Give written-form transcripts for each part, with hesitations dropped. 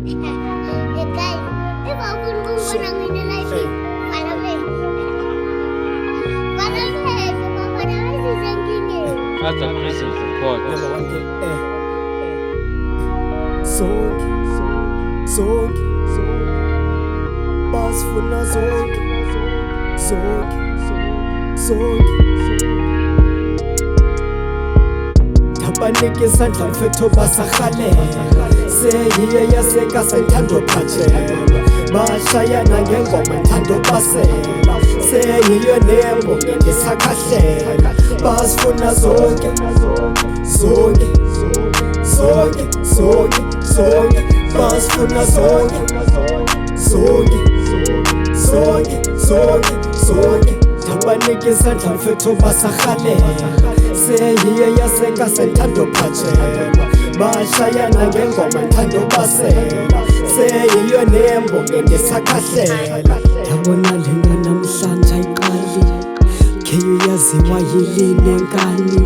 That's a Christian support. Number one hit, Zonke, zonke, basifuna zonke, zonke, zonke. Tabanike isandla mfethu basarhalela, seyiye yasekasa ithando phathelwa, bashayana ngengoma ithando basela, seyiyo nembo ngendisakahlela, basifuna zonke, zonke, zonke, zonke, zonke, basifuna zonke, zonke, zonke, zonke, zonke. Tabanike isandla mfethu basarhalela, seyiye yasekasa ithando phathelwa, bashayana ngengoma ithando basela, seyiyo nembo ngendisakahlela. Yabona lento namhlanje ayiqali, kheyu yaziwa yilini enkani,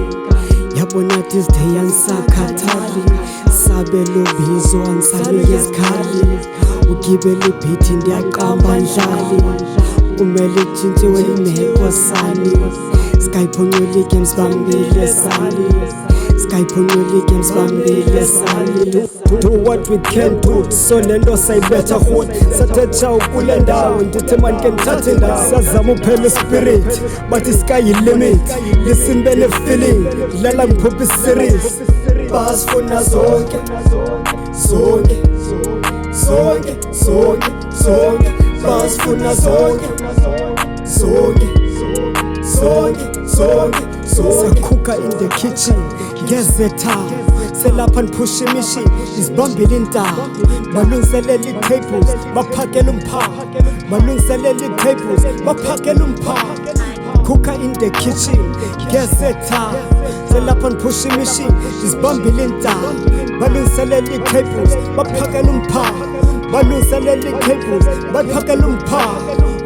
yabona this day anisakhathali, sabelo bizo angisanike isikhali, ugibela ibhithi ndiyaqamba ndlali, kumele itshintshiwe inenkosani, Skyphonyola games bambile sani, Skyphonyola games bambile sani. Do what we can do, so lento sayibetha hot, sathetha ukule ndawo ndithi man ke ngithathe ndawo, sazama uphela spirit but sky limit, listen bene feeling lala ngiphupha series, basifuna zonke, zonke, zonke, zonke, zonke, basifuna zonke, zonke, zonke, zonke, zonke. Sakhuka in the kitchen ngezetha, selapha ndiphusha imishini izibambile intambo, balungiselela ii-tables baphakela umpha, balungiselela ii-tables baphakela umpha. Cooker in the kitchen ngezetha, selapha ndiphusha imishini izibambile intambo, balungiselela ii-tables baphakela umpha, balungiselela ii-tables baphakela umpha.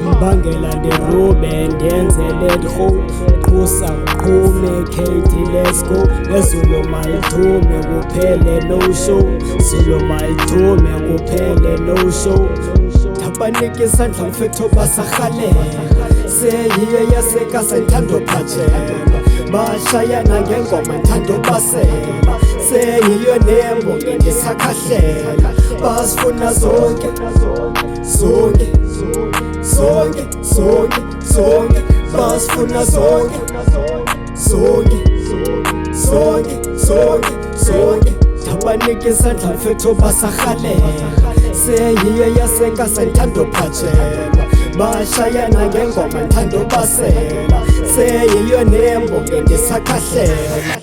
Mbangela ndirube ndenzele ndrhu, qhusa uqhume Katie let's go, nezulu mayithume kuphele no show, zulu mayithume kuphele no show. Tabanike isandla mfethu basarhalela, seyiye yasekasa ithando phathelwa, bashayana ngengoma ithando basela, seyiyo nembo ngendisakahlela, basifuna zonke, zonke, zonke, zonke, zonke, basifuna zonke, zonke, zonke, zonke, zonke. Tabanike isandla mfethu basarhalela, seyiye yasekasa ithando phathelwa, bashayana ngengoma ithando basela, seyiyo nembo ngendisakahlela.